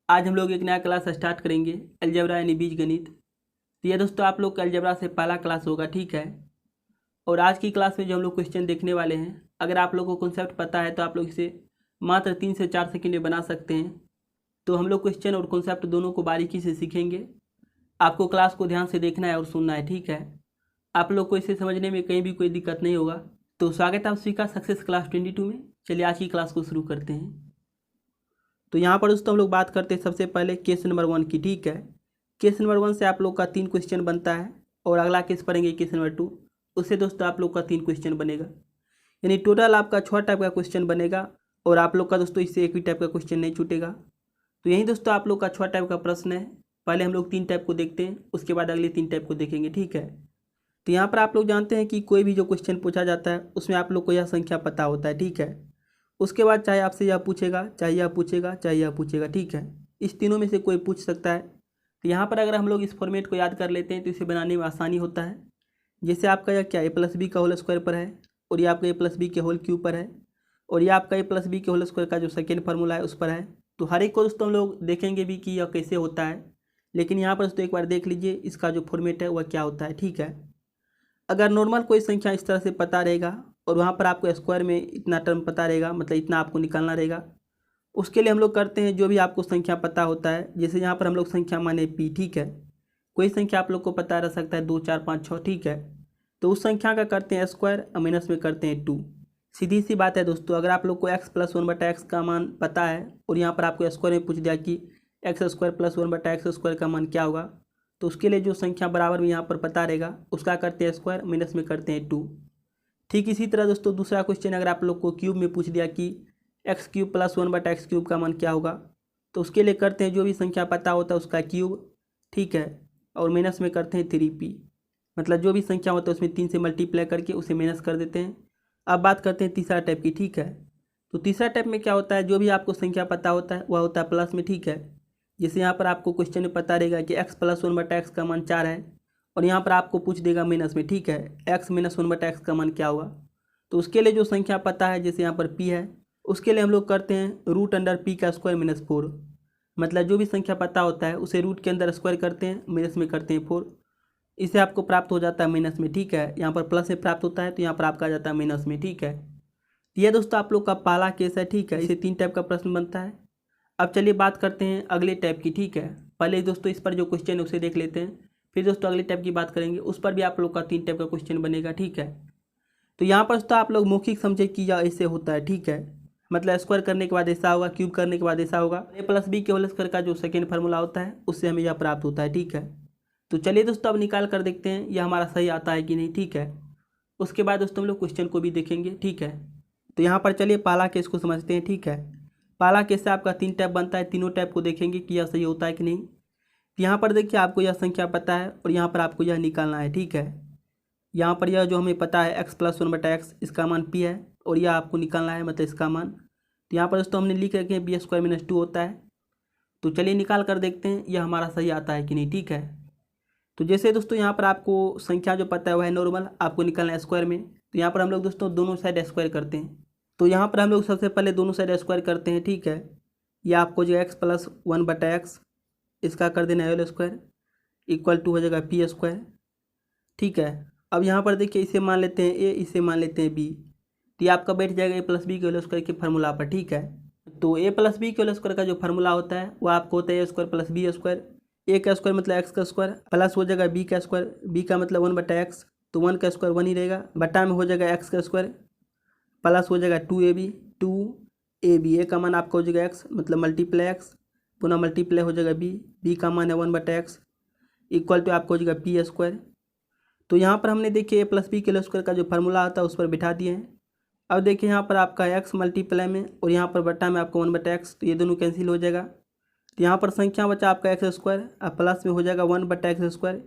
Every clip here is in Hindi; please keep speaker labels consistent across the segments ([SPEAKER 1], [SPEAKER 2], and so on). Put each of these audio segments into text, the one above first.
[SPEAKER 1] आज हम लोग एक नया क्लास स्टार्ट करेंगे, अलजेब्रा यानी बीजगणित। तो ये दोस्तों आप लोग का अलजेब्रा से पहला क्लास होगा, ठीक है। और आज की क्लास में जो हम लोग क्वेश्चन देखने वाले हैं, अगर आप लोगों को कॉन्सेप्ट पता है तो आप लोग इसे मात्र 3 से 4 सेकंड में बना सकते हैं। तो हम लोग क्वेश्चन और कॉन्सेप्ट दोनों को बारीकी से सीखेंगे। आपको क्लास को ध्यान से देखना है और सुनना है, ठीक है। आप लोग को इसे समझने में कहीं भी कोई दिक्कत नहीं होगा। तो स्वागत है आप सभी का सक्सेस क्लास 22 में। चलिए आज की क्लास को शुरू करते हैं। तो यहाँ पर दोस्तों हम लोग बात करते हैं सबसे पहले केस नंबर 1 की, ठीक है। केस नंबर 1 से आप लोग का 3 क्वेश्चन बनता है और अगला केस पढ़ेंगे केस नंबर 2, उससे दोस्तों आप लोग का 3 क्वेश्चन बनेगा, यानी टोटल आपका 6 टाइप का क्वेश्चन बनेगा। और आप लोग का दोस्तों इससे एक भी टाइप का क्वेश्चन नहीं छूटेगा। तो यही दोस्तों आप लोग का 6 टाइप का प्रश्न है। पहले हम लोग 3 टाइप को देखते हैं, उसके बाद अगले 3 टाइप को देखेंगे, ठीक है। तो यहाँ पर आप लोग जानते हैं कि कोई भी जो क्वेश्चन पूछा जाता है उसमें आप लोग को यह संख्या पता होता है, ठीक है। उसके बाद चाहे आपसे यह पूछेगा, चाहे यह पूछेगा, चाहे यह पूछेगा, ठीक है। इस तीनों में से कोई पूछ सकता है। तो यहाँ पर अगर हम लोग इस फॉर्मेट को याद कर लेते हैं तो इसे बनाने में आसानी होता है। जैसे आपका यह क्या a+b का होल स्क्वायर पर है, और ये आपका a+b के होल क्यूब पर है, और ये आपका a+b के होल स्क्वायर का जो सेकेंड फार्मूला है उस पर है। तो हर एक को दोस्तों हम लोग देखेंगे भी कि यह कैसे होता है। लेकिन यहाँ पर दोस्तों एक बार देख लीजिए इसका जो फॉर्मेट है वह क्या होता है, ठीक है। अगर नॉर्मल कोई संख्या इस तरह से पता रहेगा और वहाँ पर आपको स्क्वायर में इतना टर्म पता रहेगा, मतलब इतना आपको निकालना रहेगा, उसके लिए हम लोग करते हैं जो भी आपको संख्या पता होता है। जैसे यहाँ पर हम लोग संख्या माने p, ठीक है। कोई संख्या आप लोग को पता रह सकता है 2, 4, 5, 6, ठीक है। तो उस संख्या का करते हैं स्क्वायर और माइनस में करते हैं 2। सीधी सी बात है दोस्तों, अगर आप लोग को x+1/x का मान पता है और यहाँ पर आपको स्क्वायर में पूछ दिया कि x² + 1/x² का मान क्या होगा, तो उसके लिए जो संख्या बराबर में यहाँ पर पता रहेगा उसका करते हैं स्क्वायर, माइनस में करते हैं 2। ठीक इसी तरह दोस्तों दूसरा क्वेश्चन अगर आप लोग को क्यूब में पूछ दिया कि x³ + 1/x³ का मान क्या होगा, तो उसके लिए करते हैं जो भी संख्या पता होता है उसका क्यूब, ठीक है, और माइनस में करते हैं 3p। मतलब जो भी संख्या होता है उसमें 3 से मल्टीप्लाई करके उसे माइनस कर देते हैं। अब बात करते हैं तीसरा टाइप की, ठीक है। तो तीसरा टाइप में क्या होता है, जो भी आपको संख्या पता होता है वह होता है प्लस में, ठीक है। जैसे यहाँ पर आपको क्वेश्चन में पता रहेगा कि x+1/x का मान 4 है, और यहाँ पर आपको पूछ देगा माइनस में, ठीक है, x - 1/x का मान क्या होगा। तो उसके लिए जो संख्या पता है, जैसे यहाँ पर p है, उसके लिए हम लोग करते हैं √p² - 4। मतलब जो भी संख्या पता होता है उसे रूट के अंदर स्क्वायर करते हैं, माइनस में करते हैं 4। इसे आपको प्राप्त हो जाता है माइनस में, ठीक है। यहाँ पर प्लस में प्राप्त होता है तो यहाँ पर आपका आ जाता है माइनस में, ठीक है। यह दोस्तों आप लोग का पहला केस है, ठीक है। इसे 3 टाइप का प्रश्न बनता है। अब चलिए बात करते हैं अगले टाइप की, ठीक है। पहले दोस्तों इस पर जो क्वेश्चन है उसे देख लेते हैं, फिर दोस्तों अगले टाइप की बात करेंगे, उस पर भी आप लोग का 3 टाइप का क्वेश्चन बनेगा, ठीक है। तो यहाँ पर दोस्तों आप लोग मौखिक समझे कि यह ऐसे होता है, ठीक है। मतलब स्क्वायर करने के बाद ऐसा होगा, क्यूब करने के बाद ऐसा होगा। a+b के होल स्क्वायर का जो सेकेंड फार्मूला होता है उससे हमें यह प्राप्त होता है, ठीक है। तो चलिए दोस्तों अब निकाल कर देखते हैं यह हमारा सही आता है कि नहीं, ठीक है। उसके बाद दोस्तों हम लोग क्वेश्चन को भी देखेंगे, ठीक है। तो यहाँ पर चलिए पहला केस को समझते हैं, ठीक है। पहला केस से आपका 3 टाइप बनता है, तीनों टाइप को देखेंगे कि यह सही होता है कि नहीं। यहाँ पर देखिए आपको यह संख्या पता है और यहाँ पर आपको यह निकालना है, ठीक है। यहाँ पर यह जो हमें पता है x+1/x, इसका मान p है, और यह आपको निकालना है, मतलब इसका मान। तो यहाँ पर दोस्तों हमने लिख रखे हैं b² - 2 होता है। तो चलिए निकाल कर देखते हैं यह हमारा सही आता है कि नहीं, ठीक है। तो जैसे दोस्तों यहाँ पर आपको संख्या जो पता है वह है नॉर्मल, आपको निकालना है स्क्वायर में। तो यहाँ पर हम लोग दोस्तों दोनों साइड स्क्वायर करते हैं। तो यहाँ पर हम लोग सबसे पहले दोनों साइड स्क्वायर करते हैं, ठीक है। यह आपको जो x+1/x, इसका कर देना होल स्क्वायर, इक्वल टू हो जाएगा p², ठीक है। अब यहाँ पर देखिए इसे मान लेते हैं a, इसे मान लेते हैं b। तो ये आपका बैठ जाएगा a+b के होल स्क्वायर के फार्मूला पर, ठीक है। तो a+b के होल स्क्वायर का जो फार्मूला होता है वह आपको होता है a² + b²। a का स्क्वायर मतलब x का स्क्वायर, प्लस हो जाएगा b का स्क्वायर, b का मतलब 1/x, तो 1 का स्क्वायर 1 ही रहेगा, बटा में हो जाएगा x का स्क्वायर, प्लस हो जाएगा 2ab a का मान आपका हो जाएगा x, मतलब मल्टीप्लाई x, पुनः मल्टीप्लाई हो जाएगा b का मान है 1/x, इक्वल टू आपको हो जाएगा p²। तो यहाँ पर हमने देखिए a+b के होल स्क्वायर का जो फार्मूला आता है उस पर बिठा दिए हैं। अब देखिए यहाँ पर आपका x मल्टीप्लाई में और यहाँ पर बटा में आपको 1/x, तो ये दोनों कैंसिल हो जाएगा। तो यहाँ पर संख्या बचा आपका x², अब प्लस में हो जाएगा 1/x²,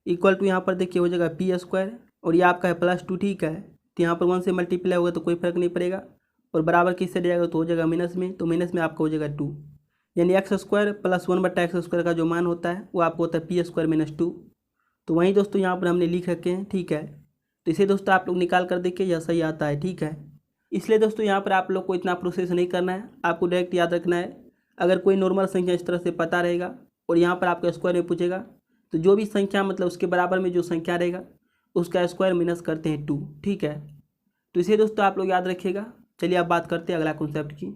[SPEAKER 1] इक्वल टू यहाँ पर देखिए हो जाएगा p², और ये आपका है +2, ठीक है। तो यहाँ पर 1 से मल्टीप्लाई होगा तो कोई फर्क नहीं पड़ेगा, और बराबर किससे जाएगा तो हो जाएगा माइनस में, तो माइनस में आपका हो जाएगा 2, यानी x² + 1/x² का जो मान होता है वो आपको होता है p² - 2। तो वहीं दोस्तों यहाँ पर हमने लिख रखे हैं, ठीक है। तो इसे दोस्तों आप लोग निकाल कर देखिए यह सही आता है, ठीक है। इसलिए दोस्तों यहाँ पर आप लोग को इतना प्रोसेस नहीं करना है, आपको डायरेक्ट याद रखना है अगर कोई नॉर्मल संख्या इस तरह से पता रहेगा और यहाँ पर आपका स्क्वायर में पूछेगा तो जो भी संख्या मतलब उसके बराबर में जो संख्या रहेगा उसका स्क्वायर माइनस करते हैं 2, ठीक है। तो इसे दोस्तों आप लोग याद रखिएगा। चलिए आप बात करते हैं अगला कॉन्सेप्ट की।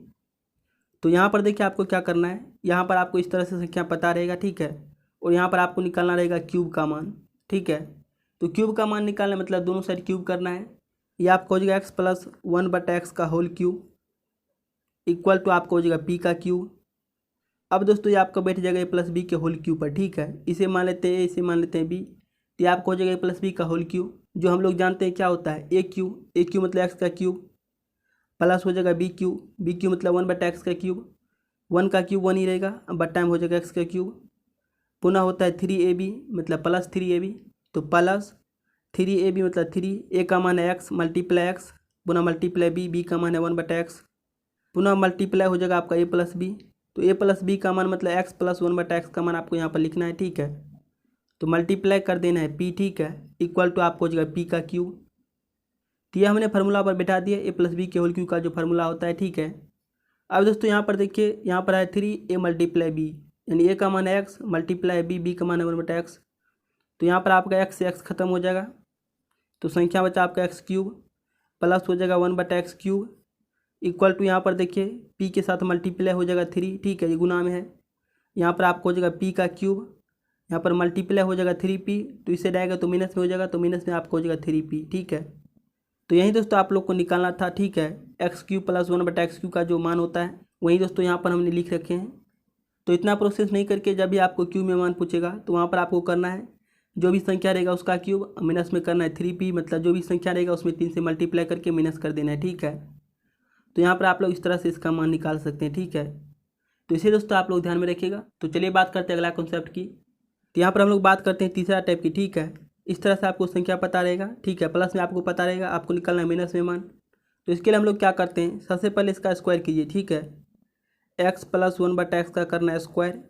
[SPEAKER 1] तो यहाँ पर देखिए आपको क्या करना है, यहाँ पर आपको इस तरह से संख्या पता रहेगा, ठीक है, और यहाँ पर आपको निकालना रहेगा क्यूब का मान, ठीक है। तो क्यूब का मान निकालना मतलब दोनों साइड क्यूब करना है। ये आपको हो जाएगा एक्स प्लस 1/x का होल क्यूब इक्वल टू आपको हो जाएगा पी का क्यूब। अब दोस्तों ये आपका बैठ जाएगा ए प्लस बी के होल क्यूब पर, ठीक है। इसे मान लेते हैं ए, इसे मान लेते हैं बी, तो ये आपको हो जाएगा ए प्लस बी का होल क्यूब, जो हम लोग जानते हैं क्या होता है ए क्यूब मतलब एक्स का क्यूब, प्लस हो जाएगा बी क्यूब मतलब 1/x का क्यूब, 1 का क्यूब 1 ही रहेगा, बट टाइम हो जाएगा एक्स का क्यूब। पुनः होता है 3ab मतलब प्लस 3ab, तो प्लस 3ab मतलब 3, ए का मान है एक्स मल्टीप्लाई एक्स, पुनः मल्टीप्लाई बी का मान है 1/x, पुनः मल्टीप्लाई हो जाएगा आपका ए प्लस बी, तो ए प्लस बी का मान मतलब एक्स प्लस 1/x का मान आपको यहाँ पर लिखना है, ठीक है। तो मल्टीप्लाई कर देना है पी, ठीक है, इक्वल टू आपको हो जाएगा पी का क्यूब। तो ये हमने फार्मूला पर बैठा दिया ए प्लस बी के होल क्यूब का जो फार्मूला होता है, ठीक है। अब दोस्तों यहाँ पर देखिए, यहाँ पर है 3a मल्टीप्लाई बी, यानी ए का मान है एक्स मल्टीप्लाई बी का मान है 1/x, तो यहाँ पर आपका एक्स से एक्स खत्म हो जाएगा, तो संख्या बचा आपका एक्स क्यूब प्लस हो जाएगा 1/x क्यूब इक्वल टू यहाँ पर देखिए पी के साथ मल्टीप्लाई हो जाएगा 3, ठीक है, ये गुना में है। यहाँ पर आपको हो जाएगा पी का क्यूब, यहाँ पर मल्टीप्लाई हो जाएगा 3p, तो इससे जाएगा तो माइनस में हो जाएगा, तो माइनस में आपको हो जाएगा 3p, ठीक है। तो यही दोस्तों आप लोग को निकालना था, ठीक है। X cube plus 1/x cube का जो मान होता है वही दोस्तों यहाँ पर हमने लिख रखे हैं। तो इतना प्रोसेस नहीं करके जब भी आपको क्यूब में मान पूछेगा तो वहाँ पर आपको करना है जो भी संख्या रहेगा उसका क्यूब माइनस में करना है 3p, मतलब जो भी संख्या रहेगा उसमें 3 से मल्टीप्लाई करके माइनस कर देना है, ठीक है। तो यहाँ पर आप लोग इस तरह से इसका मान निकाल सकते हैं, ठीक है। तो इसे दोस्तों आप लोग ध्यान में रखिएगा। तो चलिए बात करते हैं अगला कॉन्सेप्ट की। तो यहाँ पर हम लोग बात करते हैं तीसरा टाइप की, ठीक है। इस तरह से आपको संख्या पता रहेगा, ठीक है, प्लस में आपको पता रहेगा, आपको निकालना है माइनस में मान। तो इसके लिए हम लोग क्या करते हैं, सबसे पहले इसका स्क्वायर कीजिए, ठीक है। एक्स प्लस 1/x का करना है स्क्वायर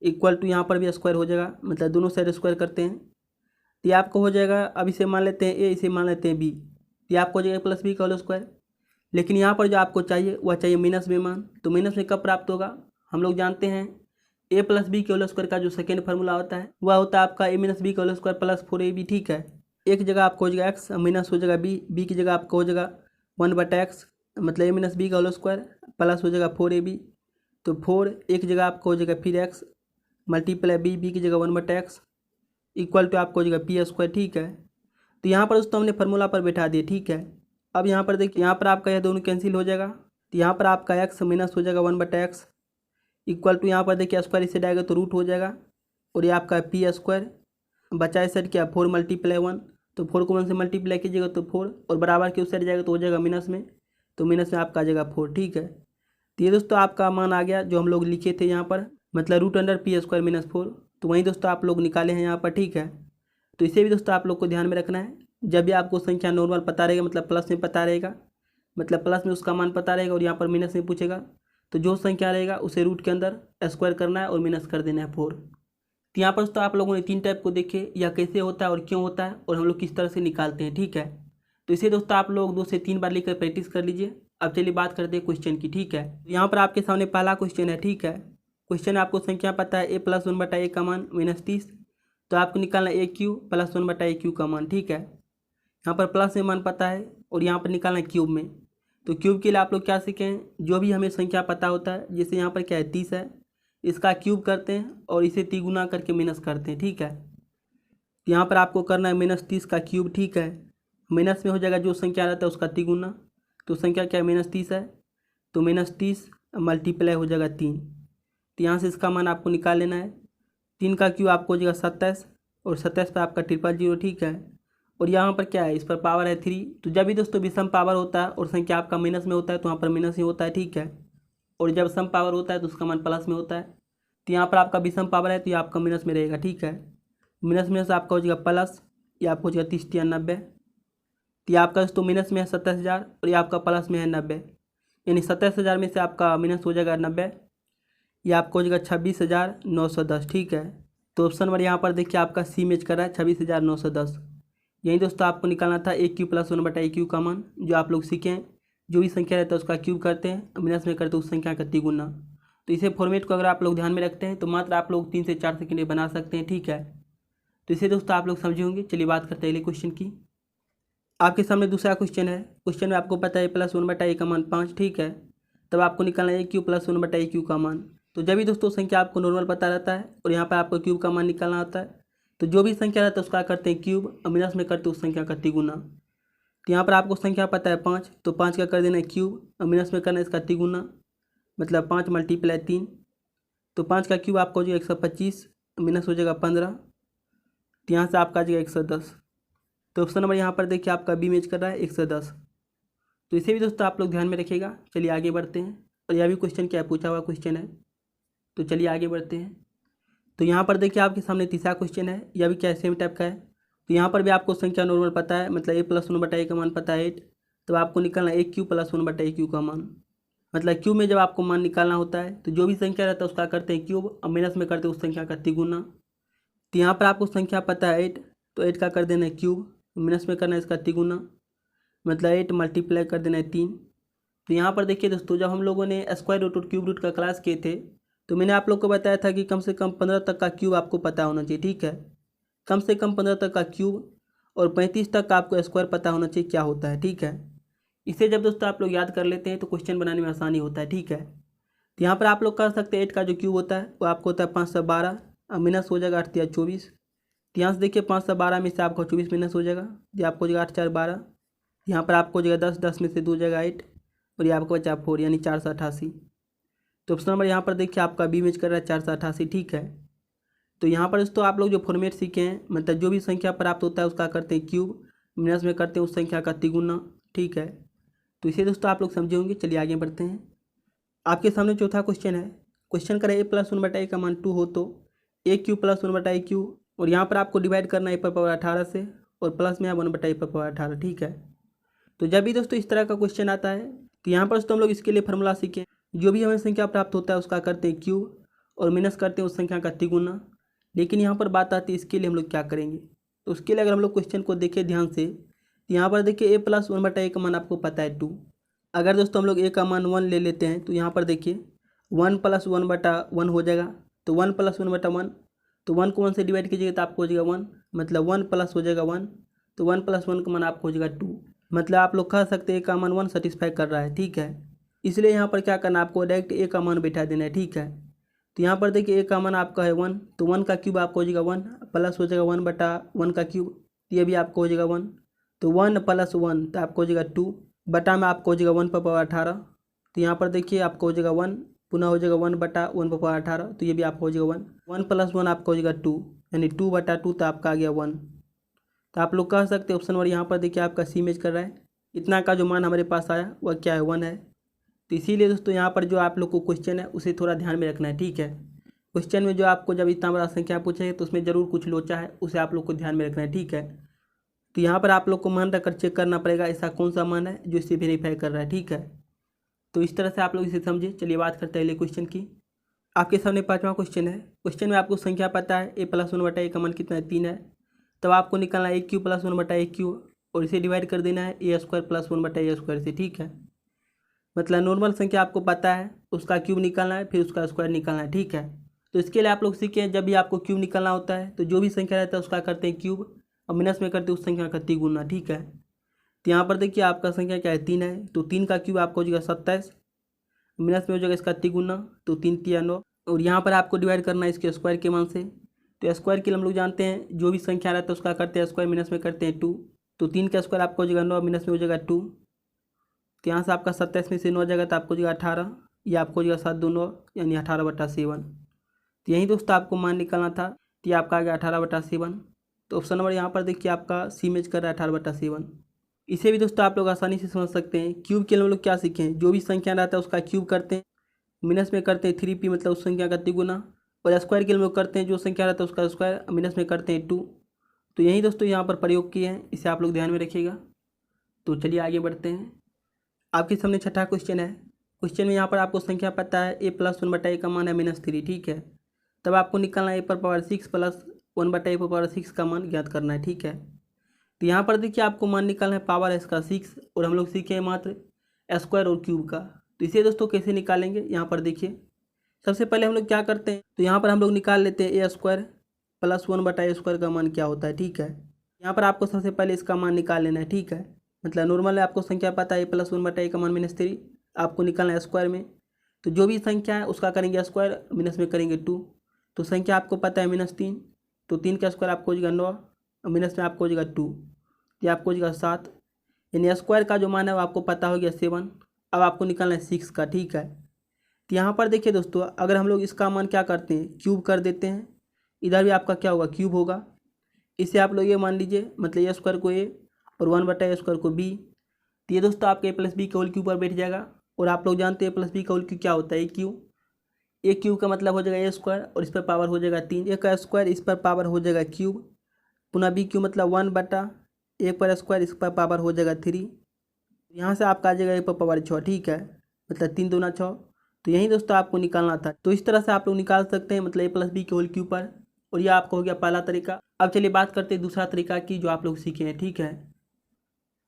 [SPEAKER 1] इक्वल टू यहाँ पर भी स्क्वायर हो जाएगा, मतलब दोनों साइड स्क्वायर करते हैं। तो ये आपको हो जाएगा, अब इसे मान लेते हैं ए, इसे मान लेते हैं बी, तो ये आपको हो जाएगा प्लस बी का होल स्क्वायर। लेकिन यहाँ पर जो आपको चाहिए वह चाहिए माइनस में मान। तो माइनस में कब प्राप्त होगा, हम लोग जानते हैं ए प्लस बी के होल स्क्वायर का जो सेकेंड फार्मूला होता है वह होता है आपका ए माइनस बी का होल स्क्वायर प्लस 4ab, ठीक है। एक जगह आपको हो जाएगा एक्स माइनस हो जाएगा बी की जगह आपको हो जाएगा 1/x मतलब ए माइनस बी का होल स्क्वायर प्लस हो जाएगा 4ab, तो 4 एक जगह आपको हो जाएगा फिर एक्स मल्टीप्लाई बी की जगह 1/x इक्वल टू आपको हो जाएगा पी स्क्वायर, ठीक है। तो यहाँ पर दोस्तों हमने फार्मूला पर बैठा दिया, ठीक है। अब यहाँ पर देखिए, यहाँ पर आपका यह दोनों कैंसिल हो जाएगा, तो यहाँ पर आपका एक्स माइनस हो जाएगा 1/x इक्वल टू यहाँ पर देखिए स्क्वायर इससे जाएगा तो रूट हो जाएगा, और ये आपका पी स्क्वायर बचा इस साइड क्या 4 मल्टीप्लाई 1, तो 4 को 1 से मल्टीप्लाई कीजिएगा तो 4, और बराबर के उस साइड जाएगा तो हो जाएगा माइनस में, तो माइनस में आपका आ जाएगा 4, ठीक है। तो ये दोस्तों आपका मान आ गया जो हम लोग लिखे थे यहाँ पर, मतलब √p² -4, तो वहीं दोस्तों आप लोग निकाले हैं यहाँ पर, ठीक है। तो इसे भी दोस्तों आप लोग को ध्यान में रखना है, जब भी आपको संख्या नॉर्मल पता रहेगा मतलब प्लस में पता रहेगा, मतलब प्लस में उसका मान पता रहेगा और यहाँ पर माइनस में पूछेगा, तो जो संख्या रहेगा उसे रूट के अंदर स्क्वायर करना है और माइनस कर देना है 4। तो यहाँ पर दोस्तों आप लोगों ने 3 टाइप को देखे, या कैसे होता है और क्यों होता है और हम लोग किस तरह से निकालते हैं, ठीक है। तो इसे दोस्तों आप लोग 2 से 3 बार लिखकर प्रैक्टिस कर लीजिए। अब चलिए बात करते हैं क्वेश्चन की, ठीक है। यहाँ पर आपके सामने पहला क्वेश्चन है, ठीक है। क्वेश्चन आपको संख्या पता है a + 1/a का मान -30, तो आपको निकालना a cube plus 1/a cube का मान, ठीक है। यहाँ पर प्लस में मान पता है और यहाँ पर निकालना है क्यूब में। तो क्यूब के लिए आप लोग क्या सीखें, जो भी हमें संख्या पता होता है, जैसे यहाँ पर क्या है 30 है, इसका क्यूब करते हैं और इसे तिगुना करके माइनस करते हैं, ठीक है। यहाँ पर आपको करना है -30 का क्यूब, ठीक है। माइनस में हो जाएगा जो संख्या रहता है उसका तिगुना, तो संख्या क्या है -30 है, तो -30 मल्टीप्लाई हो जाएगा 3, तो यहाँ से इसका मान आपको निकाल लेना है। 3 का क्यूब आपको हो जाएगा 27, और 27 पर आपका 000, ठीक है। और यहाँ पर क्या है, इस पर पावर है 3, तो जब भी दोस्तों विषम पावर होता है और संख्या आपका माइनस में होता है तो वहाँ पर माइनस ही होता है, ठीक है। और जब सम पावर होता है तो उसका मान प्लस में होता है, तो यहाँ पर आपका विषम पावर है तो ये आपका माइनस में रहेगा, ठीक है। माइनस में से आपका हो जाएगा प्लस, ये आपको हो जाएगा 30 या 90, तो ये आपका दोस्तों माइनस में है 27,000 और ये आपका प्लस में है 90, यानी 27,000 में से आपका माइनस हो जाएगा 90, ये आपको हो जाएगा 26,910, ठीक है। तो ऑप्शन नंबर यहाँ पर देखिए आपका सी मैच कर रहा है 26,910। यही दोस्तों आपको निकालना था a cube plus 1/a cube का मान, जो आप लोग सीखे हैं। जो भी संख्या रहता है उसका क्यूब करते हैं, माइनस में करते हैं उस संख्या का तिगुना। तो इसे फॉर्मेट को अगर आप लोग ध्यान में रखते हैं तो मात्र आप लोग 3 से 4 सेकंड में बना सकते हैं, ठीक है। तो इसे दोस्तों आप लोग समझे होंगे। चलिए बात करते हैं अगले क्वेश्चन की। आपके सामने दूसरा क्वेश्चन है। क्वेश्चन में आपको पता है +1/a का मान 5, ठीक है। तब आपको निकालना है क्यूब +1/a क्यूब का मान। तो जब भी दोस्तों संख्या आपको नॉर्मल पता रहता है और यहाँ पर आपको क्यूब का मान निकालना होता है, तो जो भी संख्या रहता है उसका करते हैं क्यूब और माइनस में करते हैं उस संख्या का तिगुना। तो यहाँ पर आपको संख्या पता है 5, तो 5 का कर देना है क्यूब और माइनस में करना है इसका तिगुना, मतलब 5 × 3। तो 5 का क्यूब आपको हो जाएगा 125, माइनस हो जाएगा 15। तो यहाँ से आपका आ जाएगा 110। तो ऑप्शन नंबर यहाँ पर देखिए आपका बी मैच कर रहा है 110। तो इसे भी दोस्तों आप लोग ध्यान में रखिएगा। चलिए आगे बढ़ते हैं। और यह भी क्वेश्चन क्या है, पूछा हुआ क्वेश्चन है। तो चलिए आगे बढ़ते हैं। तो यहाँ पर देखिए आपके सामने तीसरा क्वेश्चन है। यह भी क्या है, सेम टाइप का है। तो यहाँ पर भी आपको संख्या नॉर्मल पता है, मतलब a + 1/a का मान पता है 8। तो आपको निकालना है a क्यूब + 1/a क्यूब का मान। मतलब क्यूब में जब आपको मान निकालना होता है तो जो भी संख्या रहता है उसका करते हैं क्यूब और माइनस में करते हैं उस संख्या का तिगुना। तो यहाँ पर आपको संख्या पता है 8, तो 8 का कर देना है क्यूब, माइनस में करना है इसका तिगुना, मतलब 8 मल्टीप्लाई कर देना है 3। तो यहाँ पर देखिए दोस्तों, जब हम लोगों ने स्क्वायर रूट और क्यूब रूट का क्लास किए थे तो मैंने आप लोग को बताया था कि कम से कम 15 तक का क्यूब आपको पता होना चाहिए, ठीक है। कम से कम 15 तक का क्यूब और 35 तक का आपको स्क्वायर पता होना चाहिए क्या होता है, ठीक है। इसे जब दोस्तों आप लोग याद कर लेते हैं तो क्वेश्चन बनाने में आसानी होता है, ठीक है। तो यहाँ पर आप लोग कर सकते हैं 8 का जो क्यूब होता है वो आपको होता है 512 और माइनस हो जाएगा 8 × 24। तो यहाँ से देखिए 512 में से आपका 24 माइनस हो जाएगा, ये आपको हो जाएगा 8 × 4 = 12। यहाँ पर आपको हो जाएगा 10, 10 में से 2 हो जाएगा 8 और ये आपको बचा 4, यानी 488। तो ऑप्शन नंबर यहाँ पर देखिए आपका बी मैच कर रहा है 488, ठीक है। तो यहाँ पर दोस्तों आप लोग जो फॉर्मेट सीखे हैं, मतलब जो भी संख्या प्राप्त होता है उसका करते हैं क्यूब, माइनस में करते हैं उस संख्या का तिगुना, ठीक है। तो इसे दोस्तों आप लोग समझे होंगे। चलिए आगे बढ़ते हैं। आपके सामने चौथा क्वेश्चन है। क्वेश्चन करें a + 1/a का मान 2 हो तो a क्यूब + 1/a क्यूब, और यहाँ पर आपको डिवाइड करना है a⁻18 से और प्लस में 1/a⁻18, ठीक है। तो जब भी दोस्तों इस तरह का क्वेश्चन आता है तो यहाँ पर दोस्तों हम लोग इसके लिए फार्मूला सीखें। जो भी हमें संख्या प्राप्त होता है उसका करते हैं क्यूब और माइनस करते हैं उस संख्या का तिगुना। लेकिन यहाँ पर बात आती है इसके लिए हम लोग क्या करेंगे। तो उसके लिए अगर हम लोग क्वेश्चन को देखें ध्यान से तो यहाँ पर देखिए a + 1/a का मान आपको पता है 2। अगर दोस्तों हम लोग a का मान 1 ले लेते हैं तो यहाँ पर देखिए 1 + 1/1 हो जाएगा। तो 1 + 1/1, तो 1 को 1 से डिवाइड कीजिएगा तो आपको हो जाएगा 1, मतलब 1 प्लस हो जाएगा 1। तो 1 + 1 का मान आपको हो जाएगा 2। मतलब आप लोग कह सकते हैं a का मान 1 सेटिस्फाई कर रहा है, ठीक है। इसलिए यहाँ पर क्या करना है, आपको डायरेक्ट a का मान बैठा देना है, ठीक है। तो यहाँ पर देखिए a का मान आपका है 1, तो 1 का क्यूब आपको हो जाएगा 1 प्लस हो जाएगा 1/1 का क्यूब, ये भी आपको हो जाएगा 1। तो 1 + 1 तो आपको हो जाएगा 2, बटा में आपको हो जाएगा 1/18। तो यहाँ पर देखिए आपको हो जाएगा 1, पुनः हो जाएगा 1/1/18, तो ये भी आपको हो जाएगा 1। 1 + 1 आपको हो जाएगा 2, यानी 2/2 तो आपका आ गया 1। तो आप लोग कह सकते हैं ऑप्शन नंबर यहाँ पर देखिए आपका सी मैच कर रहा है। इतना का जो मान हमारे पास आया वह क्या है, 1 है। तो इसीलिए दोस्तों यहाँ पर जो आप लोग को क्वेश्चन है उसे थोड़ा ध्यान में रखना है, ठीक है। क्वेश्चन में जो आपको जब इतना बड़ा संख्या पूछे तो उसमें ज़रूर कुछ लोचा है, उसे आप लोग को ध्यान में रखना है, ठीक है। तो यहाँ पर आप लोग को मान रखकर चेक करना पड़ेगा ऐसा कौन सा मान है जो इसे वेरीफाई कर रहा है, ठीक है। तो इस तरह से आप लोग इसे समझे। चलिए बात करते हैं अगले क्वेश्चन की। आपके सामने 5वां क्वेश्चन है। क्वेश्चन में आपको संख्या पता है a + 1/a का मान कितना है, 3 है। तब आपको निकालना है a क्यूब + 1/a क्यूब और इसे डिवाइड कर देना है a² + 1/a² से, ठीक है। मतलब नॉर्मल संख्या आपको पता है उसका क्यूब निकालना है, फिर उसका स्क्वायर निकालना है, ठीक है। तो इसके लिए आप लोग सीखें, जब भी आपको क्यूब निकालना होता है तो जो भी संख्या रहता है उसका करते हैं क्यूब और माइनस में करते हैं उस संख्या का तिगुना, ठीक है। तो यहाँ पर देखिए आपका संख्या क्या है, 3 है। तो 3 का क्यूब आपको हो जाएगा 27, माइनस में हो जाएगा इसका तिगुना, तो 3 × 9। और यहाँ पर आपको डिवाइड करना है इसके स्क्वायर के मान से। तो स्क्वायर के लिए हम लोग जानते हैं जो भी संख्या रहता है उसका करते हैं स्क्वायर, माइनस में करते हैं 2। तो 3 का स्क्वायर आपको हो जाएगा 9, माइनस में हो जाएगा 2। तो यहाँ से आपका 27 में से 9 जाएगा तो आपको हो जाएगा 18, या आपको हो जाएगा 7 2 9, यानी 18/7। तो यही दोस्तों आपको मान निकालना था, तो ये आपका आ गया 18/7। तो ऑप्शन नंबर यहाँ पर देखिए आपका सी मैच कर रहा है 18/7। इसे भी दोस्तों आप लोग आसानी से समझ सकते हैं। क्यूब के लिए हम लोग क्या सीखें, जो भी संख्या रहता है उसका क्यूब करते हैं, माइनस में करते हैं 3p मतलब उस संख्या का तिगुना, और स्क्वायर के लिए हम लोग करते हैं जो संख्या रहता है उसका स्क्वायर, माइनस में करते हैं 2। तो यही दोस्तों यहाँ पर प्रयोग किए हैं, इसे आप लोग ध्यान में रखिएगा। तो चलिए आगे बढ़ते हैं। आपके सामने 6ठा क्वेश्चन है। क्वेश्चन में यहाँ पर आपको संख्या पता है a + 1/a का मान है -3, ठीक है। तब आपको निकालना है a⁻6 + 1/a⁻6 का मान ज्ञात करना है, ठीक है। तो यहाँ पर देखिए आपको मान निकालना है पावर है इसका 6, और हम लोग सीखे हैं मात्र स्क्वायर और क्यूब का। तो इसे दोस्तों कैसे निकालेंगे, यहाँ पर देखिए सबसे पहले हम लोग क्या करते हैं, तो यहाँ पर हम लोग निकाल लेते हैं ए स्क्वायर प्लस 1/a² का मान क्या होता है। ठीक है, यहाँ पर आपको सबसे पहले इसका मान निकाल लेना है। ठीक है, मतलब नॉर्मल है, आपको संख्या पता है +1/a का मान -3 आपको निकालना है स्क्वायर में। तो जो भी संख्या है उसका करेंगे स्क्वायर, माइनस में करेंगे 2। तो संख्या आपको पता है -3, तो 3 का स्क्वायर आपको हो जाएगा 9, और माइनस में आपको हो जाएगा 2, ये आपको हो जाएगा 7। यानी स्क्वायर का जो मान है वो आपको पता हो गया 7। अब आपको निकालना है 6 का। ठीक है, तो यहाँ पर देखिए दोस्तों, अगर हम लोग इसका मान क्या करते हैं, क्यूब कर देते हैं, इधर भी आपका क्या होगा, क्यूब होगा। इसे आप लोग ये मान लीजिए, मतलब ए स्क्वायर को ए और 1/a² को बी। तो ये दोस्तों आपके a+b का होल क्यूब पर बैठ जाएगा। और आप लोग जानते हैं +b का होल क्यूब क्या होता है, ए क्यूब। ए क्यूब का मतलब हो जाएगा a² और इस पर पावर हो जाएगा 3, ए का स्क्वायर इस पर पावर हो जाएगा क्यूब, पुनः बी क्यूब मतलब 1/a² इस पर पावर हो जाएगा 3। यहाँ से आपका आ जाएगा ए पर पावर 6। ठीक है, मतलब 3 दूना 6। तो यही दोस्तों आपको निकालना था। तो इस तरह से आप लोग निकाल सकते हैं, मतलब a+b के होल क्यूब पर। और यह आपका हो गया पहला तरीका। अब चलिए बात करते हैं दूसरा तरीका की, जो आप लोग सीखे हैं। ठीक है,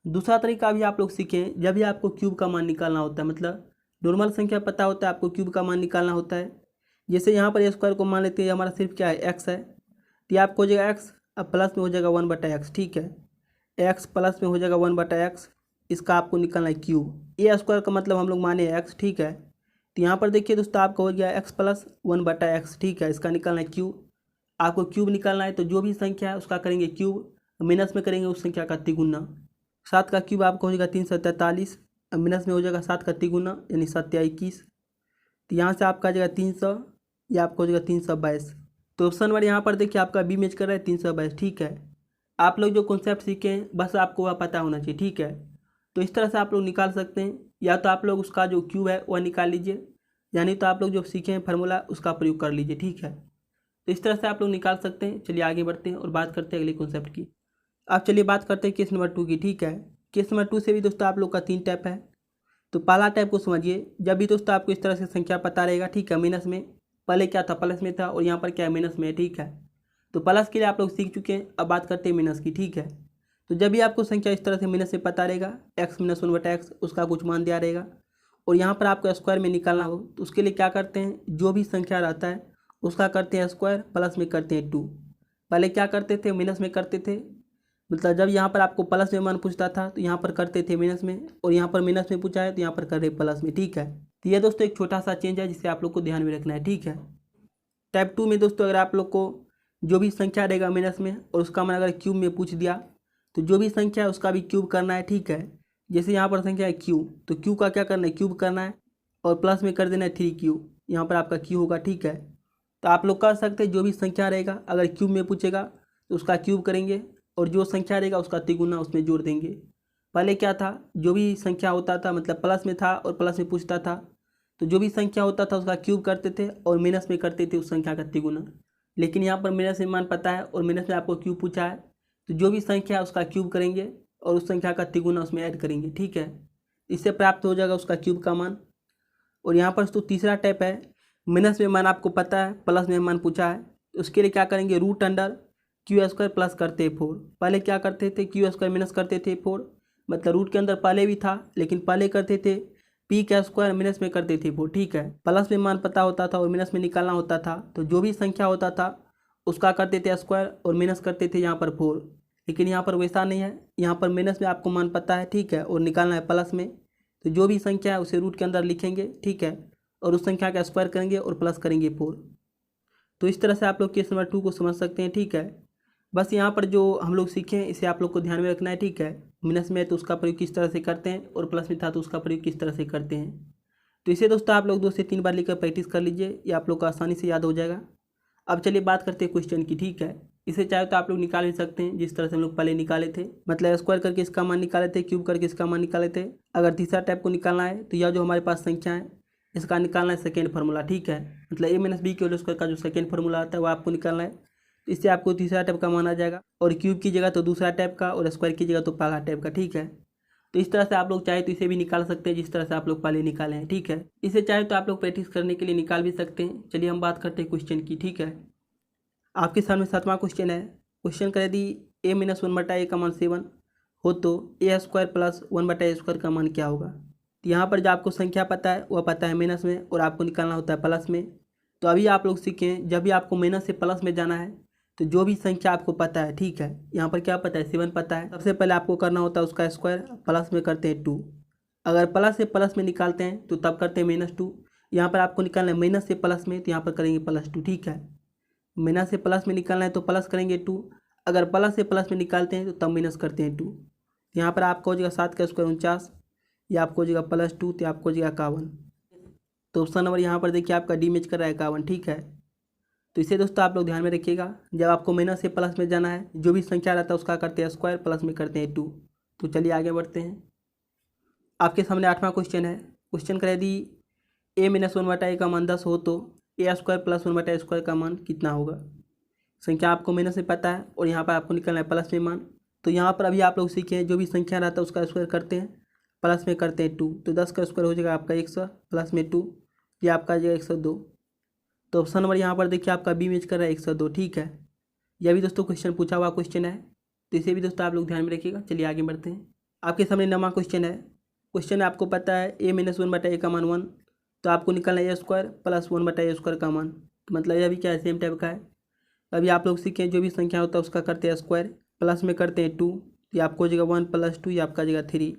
[SPEAKER 1] दूसरा तरीका भी आप लोग सीखें, जब भी आपको क्यूब का मान निकालना होता है, मतलब नॉर्मल संख्या पता होता है, आपको क्यूब का मान निकालना होता है। जैसे यहाँ पर a² को मान लेते हैं, हमारा सिर्फ क्या है, x है। तो ये आपको हो जाएगा x, अब प्लस में हो जाएगा 1/x। ठीक है, x प्लस में हो जाएगा 1/x, इसका आपको निकालना है क्यूब। a² का मतलब हम लोग माने x। ठीक है, तो यहाँ पर देखिए दोस्तों, आपका हो गया x प्लस 1/x। ठीक है, इसका निकालना है क्यूब। आपको क्यूब निकालना है, तो जो भी संख्या है उसका करेंगे क्यूब, माइनस में करेंगे उस संख्या का तिगुना। 7 का क्यूब आपका हो जाएगा 343, माइनस में हो जाएगा 7 का तिगुना यानी 7 या 21। तो यहाँ से आपका आ जाएगा 300, या आपका हो जाएगा 322। तो ऑप्शन नंबर यहाँ पर देखिए आपका बी मैच कर रहा है 322। ठीक है, आप लोग जो कॉन्सेप्ट सीखे हैं बस आपको वह पता होना चाहिए। ठीक है, तो इस तरह से आप लोग निकाल सकते हैं, या तो आप लोग उसका जो क्यूब है वह निकाल लीजिए, यानी तो आप लोग जो सीखे हैं फार्मूला उसका प्रयोग कर लीजिए। ठीक है, तो इस तरह से आप लोग निकाल सकते हैं। चलिए आगे बढ़ते हैं और बात करते हैं अगले कॉन्सेप्ट की। अब चलिए बात करते हैं केस नंबर 2 की। ठीक है, केस नंबर 2 से भी दोस्तों आप लोग का 3 टाइप है। तो पहला टाइप को समझिए, जब भी दोस्तों आपको इस तरह से संख्या पता रहेगा। ठीक है, माइनस में, पहले क्या था प्लस में था और यहाँ पर क्या है माइनस में है। ठीक है, तो प्लस के लिए आप लोग सीख चुके हैं, अब बात करते हैं माइनस की। ठीक है, तो जब भी आपको संख्या इस तरह से माइनस से पता रहेगा, x - 1/x उसका कुछ मान दिया रहेगा, और यहाँ पर आपको स्क्वायर में निकालना हो, तो उसके लिए क्या करते हैं, जो भी संख्या रहता है उसका करते हैं स्क्वायर, प्लस में करते हैं 2। पहले क्या करते थे, माइनस में करते थे, मतलब जब यहाँ पर आपको प्लस में मान पूछता था तो यहाँ पर करते थे माइनस में, और यहाँ पर माइनस में पूछा है तो यहाँ पर कर रहे प्लस में। ठीक है, तो ये दोस्तों एक छोटा सा चेंज है जिसे आप लोग को ध्यान में रखना है। ठीक है, टाइप 2 में दोस्तों अगर आप लोग को जो भी संख्या रहेगा माइनस में और उसका मान अगर क्यूब में पूछ दिया, तो जो भी संख्या है उसका भी क्यूब करना है। ठीक है, जैसे यहाँ पर संख्या है क्यूब, तो क्यूब का क्या करना है, क्यूब करना है, और प्लस में कर देना है 3 क्यूब, यहाँ पर आपका क्यूब होगा। ठीक है, तो आप लोग कर सकते हैं, जो भी संख्या रहेगा अगर क्यूब में पूछेगा तो उसका क्यूब करेंगे, और जो संख्या रहेगा उसका तिगुना उसमें जोड़ देंगे। पहले क्या था, जो भी संख्या होता था, मतलब प्लस में था और प्लस में पूछता था, तो जो भी संख्या होता था उसका क्यूब करते थे और माइनस में करते थे उस संख्या का तिगुना। लेकिन यहाँ पर माइनस में मान पता है और माइनस में आपको क्यूब पूछा है, तो जो भी संख्या है उसका क्यूब करेंगे और उस संख्या का तिगुना उसमें ऐड करेंगे। ठीक है, इससे प्राप्त हो जाएगा उसका क्यूब का मान। और यहाँ पर तो तीसरा टाइप है, माइनस में मान आपको पता है, प्लस में मान पूछा है, तो उसके लिए क्या करेंगे, √(q² प्लस करते 4। पहले क्या करते थे, q² माइनस करते थे 4, मतलब रूट के अंदर पहले भी था, लेकिन पहले करते थे p² माइनस में करते थे 4। ठीक है, प्लस में मान पता होता था और माइनस में निकालना होता था, तो जो भी संख्या होता था उसका करते थे स्क्वायर और माइनस करते थे यहाँ पर 4। लेकिन यहाँ पर वैसा नहीं है, यहाँ पर माइनस में आपको मान पता है। ठीक है, और निकालना है प्लस में, तो जो भी संख्या है उसे रूट के अंदर लिखेंगे। ठीक है, और उस संख्या का स्क्वायर करेंगे और प्लस करेंगे 4। तो इस तरह से आप लोग केस नंबर 2 को समझ सकते हैं। ठीक है, बस यहाँ पर जो हम लोग सीखे हैं इसे आप लोग को ध्यान में रखना है। ठीक है, माइनस में है तो उसका प्रयोग किस तरह से करते हैं, और प्लस में था तो उसका प्रयोग किस तरह से करते हैं। तो इसे दोस्तों आप लोग 2 से 3 बार लिखकर प्रैक्टिस कर लीजिए, ये आप लोग को आसानी से याद हो जाएगा। अब चलिए बात करते हैं क्वेश्चन की। ठीक है, इसे चाहे तो आप लोग निकाल भी सकते हैं, जिस तरह से हम लोग पहले निकाले थे, मतलब स्क्वायर करके इसका मान निकाले थे, क्यूब करके इसका मान निकाले थे। अगर तीसरा टाइप को निकालना है तो यह जो हमारे पास संख्या है इसका निकालना है सेकेंड फार्मूला। ठीक है, मतलब a - b के होल स्क्वायर का जो सेकेंड फार्मूला आता है वो आपको निकालना है। इससे आपको तीसरा टाइप का मान आ जाएगा, और क्यूब की जगह तो दूसरा टाइप का, और स्क्वायर की जगह तो पहला टाइप का। ठीक है, तो इस तरह से आप लोग चाहे तो इसे भी निकाल सकते हैं, जिस तरह से आप लोग पहले निकाले हैं। ठीक है, इसे चाहे तो आप लोग प्रैक्टिस करने के लिए निकाल भी सकते हैं। चलिए हम बात करते हैं क्वेश्चन की। ठीक है, आपके सामने 7वां क्वेश्चन है। क्वेश्चन कर यदि a - 1/a का मान 7 हो तो a² प्लस 1/a² का मान क्या होगा। तो यहाँ पर जो आपको संख्या पता है वह पता है माइनस में, और आपको निकालना होता है प्लस में। तो अभी आप लोग सीखें, जब भी आपको माइनस से प्लस में जाना है तो जो भी संख्या आपको पता है, ठीक है, यहाँ पर क्या पता है 7 पता है, सबसे पहले आपको करना होता है उसका स्क्वायर, प्लस में करते हैं 2। अगर प्लस से प्लस में निकालते हैं तो तब करते हैं -2। यहाँ पर आपको निकालना है माइनस से प्लस में, तो यहाँ पर करेंगे +2, ठीक है। माइनस से प्लस में निकालना है तो प्लस करेंगे 2, अगर प्लस से प्लस में निकालते हैं तो तब माइनस करते हैं 2। यहाँ पर आपको हो जाएगा 7 का स्क्वायर 49, या आपको हो जाएगा +2, तो आपको हो जाएगा 51। तो ऑप्शन नंबर यहाँ पर देखिए आपका डी मैच कर रहा है 51, ठीक है। तो इसे दोस्तों आप लोग ध्यान में रखिएगा, जब आपको माइनस से प्लस में जाना है जो भी संख्या रहता है उसका करते हैं स्क्वायर, प्लस में करते हैं 2। तो चलिए आगे बढ़ते हैं। आपके सामने 8वां क्वेश्चन है। क्वेश्चन कर यदि a-1/a का मान 10 हो तो a² + 1/a² का मान कितना होगा। संख्या आपको माइनस में पता है और यहाँ पर आपको निकलना है प्लस में मान। तो यहाँ पर अभी आप लोग सीखे जो भी संख्या रहता है उसका स्क्वायर करते हैं, प्लस में करते हैं 2। तो 10 का स्क्वायर हो जाएगा आपका 100, प्लस में 2, ये आपका आ जाएगा 102। तो ऑप्शन नंबर यहाँ पर देखिए आपका बी मैच कर रहा है 102, ठीक है। यह भी दोस्तों क्वेश्चन पूछा हुआ क्वेश्चन है, तो इसे भी दोस्तों आप लोग ध्यान में रखिएगा। चलिए आगे बढ़ते हैं। आपके सामने 9वां क्वेश्चन है। क्वेश्चन आपको पता है a-1/a का मान 1, तो आपको निकलना है a² + 1/a² का मान। तो मतलब यह भी क्या है, सेम टाइप का है। अभी आप लोग सीखें जो भी संख्या होता है उसका करते हैं स्क्वायर, प्लस में करते हैं 2, ये आपको हो जाएगा 1 + 2, ये आपका आ जाएगा 3।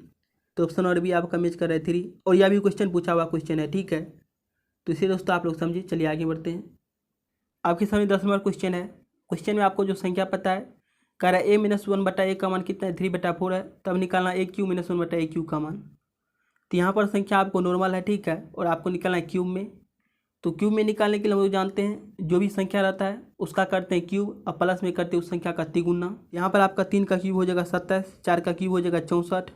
[SPEAKER 1] तो ऑप्शन और भी आपका मैच कर रहा है 3, और यह भी क्वेश्चन पूछा हुआ क्वेश्चन है, ठीक है। तो इसे दोस्तों आप लोग समझिए। चलिए आगे बढ़ते हैं। आपके सामने 10 नंबर क्वेश्चन है। क्वेश्चन में आपको जो संख्या पता है, कह रहा है a-1/a का मान कितना है, 3/4 है, तब निकालना a³ - 1/a³ का मान। तो यहाँ पर संख्या आपको नॉर्मल है, ठीक है, और आपको निकालना है क्यूब में। तो क्यूब में निकालने के लिए हम लोग जानते हैं जो भी संख्या रहता है उसका करते हैं क्यूब, और प्लस में करते हैं उस संख्या का तिगुना। यहाँ पर आपका 3 का क्यूब हो जाएगा 27, 4 का क्यूब हो जाएगा 64,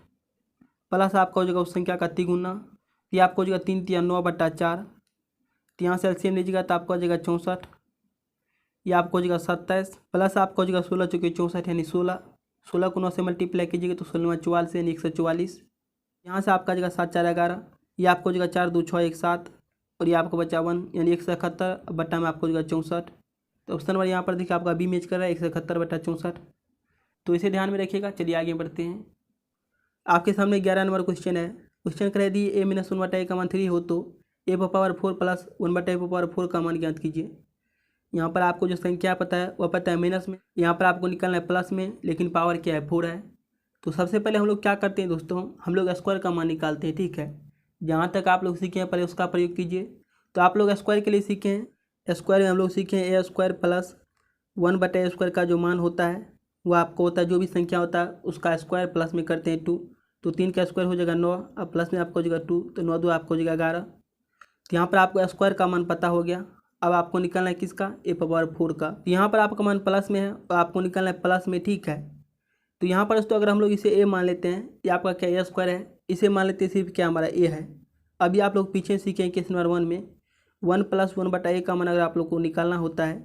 [SPEAKER 1] प्लस आपका हो जाएगा उस संख्या का तिगुना, ये आपको हो जाएगा 3 × 9/4। तो यहाँ से एलसीएम लीजिएगा तो आपको हो जाएगा 64, ये आपको हो जाएगा 27, प्लस आपको हो जाएगा 16 चौके 64 यानी 16, 16 को 9 से मल्टीप्लाई कीजिएगा तो 16 × 44 यानी 144। यहाँ से आपका हो जाएगा 7 × 4 = 11, ये आपको हो जाएगा 4 × 2 = 6 = 7, और ये आपको बचा 1 यानी 171 बट्टा में आपको हो जाएगा 64। तो ऑप्शन नंबर यहाँ पर देखिए आपका बी मैच कर रहा है 171/64। तो इसे ध्यान में रखिएगा। चलिए आगे बढ़ते हैं। आपके सामने 11 नंबर क्वेश्चन है। क्वेश्चन कर यदि a-1/a का मान 3 हो तो a⁴ + 1/a⁴ का मान ज्ञात कीजिए। यहाँ पर आपको जो संख्या पता है वह पता है माइनस में, यहाँ पर आपको निकलना है प्लस में, लेकिन पावर क्या है 4 है। तो सबसे पहले हम लोग क्या करते हैं दोस्तों, हम लोग स्क्वायर का मान निकालते हैं, ठीक है। जहाँ तक आप लोग सीखे हैं पहले उसका प्रयोग कीजिए। तो आप लोग स्क्वायर के लिए सीखे हैं, स्क्वायर में हम लोग सीखे हैं a² + 1/a² का जो मान होता है वो आपको होता है जो भी संख्या होता है उसका स्क्वायर, प्लस में करते हैं 2। तो 3 का स्क्वायर हो जाएगा 9, अब प्लस में आपको हो जाएगा 2, तो 9 × 2 आपको हो जाएगा 11। तो यहाँ पर आपको स्क्वायर का मान पता हो गया। अब आपको निकालना है किसका, a⁴ का। तो यहाँ पर आपका मान प्लस में है और आपको निकालना है प्लस में, ठीक है। तो यहाँ पर दोस्तों अगर हम लोग इसे a मान लेते हैं, ये आपका क्या a² है, इसे मान लेते हैं सिर्फ क्या हमारा a है। अभी आप लोग पीछे सीखें क्वेश्चन नंबर 1 में 1 + 1/a का मान अगर आप लोग को निकालना होता है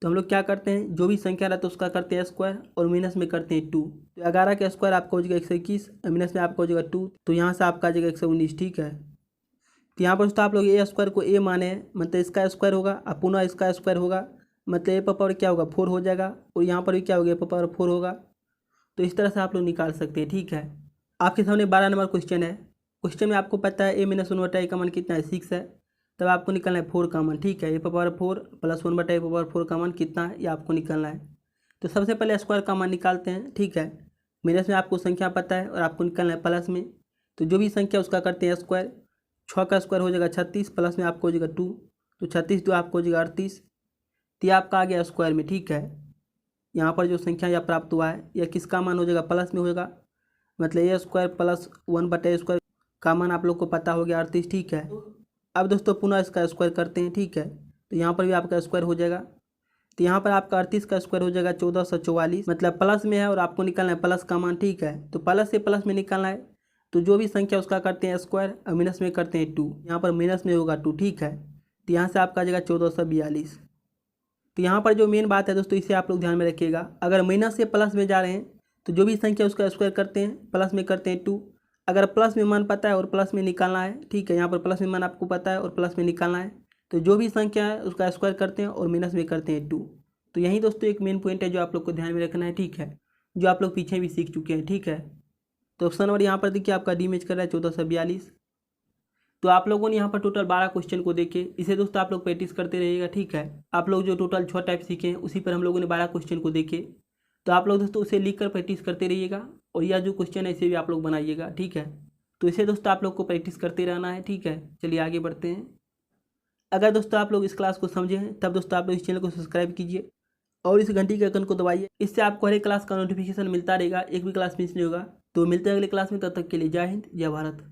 [SPEAKER 1] तो हम लोग क्या करते हैं, जो भी संख्या रहता है उसका करते हैं स्क्वायर और माइनस में करते हैं 2। तो 11 का स्क्वायर आपको हो जाएगा 121, माइनस में आपको हो जाएगा 2, तो यहाँ से आपका आ जाएगा 119, ठीक है। तो यहाँ पर दोस्तों आप लोग a² को a माने, मतलब इसका स्क्वायर होगा और पुनः इसका स्क्वायर होगा, मतलब a⁴ क्या होगा 4 हो जाएगा, और यहाँ पर भी क्या होगा a⁴ होगा। तो इस तरह से आप लोग निकाल सकते हैं, ठीक है। आपके सामने 12 नंबर क्वेश्चन है। क्वेश्चन में आपको पता है a-1/a का मान कितना है 6 है, तब आपको निकालना है 4 का मान, ठीक है। a⁴ + 1/a⁴ का मान कितना है ये आपको निकालना है। तो सबसे पहले स्क्वायर का मान निकालते हैं, ठीक है। माइनस में आपको संख्या पता है और आपको निकालना है प्लस में, तो जो भी संख्या उसका करते हैं स्क्वायर। 6 का स्क्वायर हो जाएगा 36, प्लस में आपको हो जाएगा 2, तो 36 2 आपको हो जाएगा 38, तो ये आपका आ गया स्क्वायर में, ठीक है। यहाँ पर जो संख्या यह प्राप्त हुआ है यह किसका मान हो जाएगा, प्लस में होगा, मतलब a² + 1/a² का मान आप लोग को पता हो गया 38, ठीक है। अब दोस्तों पुनः इसका स्क्वायर करते हैं, ठीक है। तो यहाँ पर भी आपका स्क्वायर हो जाएगा, तो यहाँ पर आपका 38 का स्क्वायर हो जाएगा 1444, मतलब प्लस में है और आपको निकालना है प्लस का मान, ठीक है। तो प्लस से प्लस में निकालना है, तो जो भी संख्या उसका करते हैं स्क्वायर और माइनस में करते हैं 2, यहाँ पर माइनस में होगा 2, ठीक है। तो यहाँ से आपका आ जाएगा 1442। तो यहाँ पर जो मेन बात है दोस्तों इसे आप लोग ध्यान में रखिएगा, अगर माइनस से प्लस में जा रहे हैं तो जो भी संख्या उसका स्क्वायर करते हैं, प्लस में करते हैं 2। अगर प्लस में मान पता है और प्लस में निकालना है, ठीक है, यहाँ पर प्लस में मान आपको पता है और प्लस में निकालना है, तो जो भी संख्या है उसका स्क्वायर करते हैं और माइनस में करते हैं 2। तो यही दोस्तों एक मेन पॉइंट है जो आप लोग को ध्यान में रखना है, ठीक है, जो आप लोग पीछे भी सीख चुके हैं, ठीक है। तो ऑप्शन नंबर यहाँ पर देखिए आपका डी मैच कर रहा है 1442। तो आप लोगों ने यहाँ पर टोटल 12 क्वेश्चन को देखे, इसे दोस्तों आप लोग प्रैक्टिस करते रहिएगा, ठीक है। आप लोग जो टोटल 6 टाइप सीखे हैं उसी पर हम लोगों ने 12 क्वेश्चन को देखे, तो आप लोग दोस्तों उसे लिख कर प्रैक्टिस करते रहिएगा, और यह जो क्वेश्चन है इसे भी आप लोग बनाइएगा, ठीक है। तो इसे दोस्तों आप लोग को प्रैक्टिस करते रहना है, ठीक है। चलिए आगे बढ़ते हैं। अगर दोस्तों आप लोग इस क्लास को समझे हैं तब दोस्तों आप लोग इस चैनल को सब्सक्राइब कीजिए और इस घंटी के आइकन को दबाइए, इससे आपको हर एक क्लास का नोटिफिकेशन मिलता रहेगा, एक भी क्लास मिस नहीं होगा। तो मिलते हैं अगले क्लास में, तब तक के लिए जय हिंद जय भारत।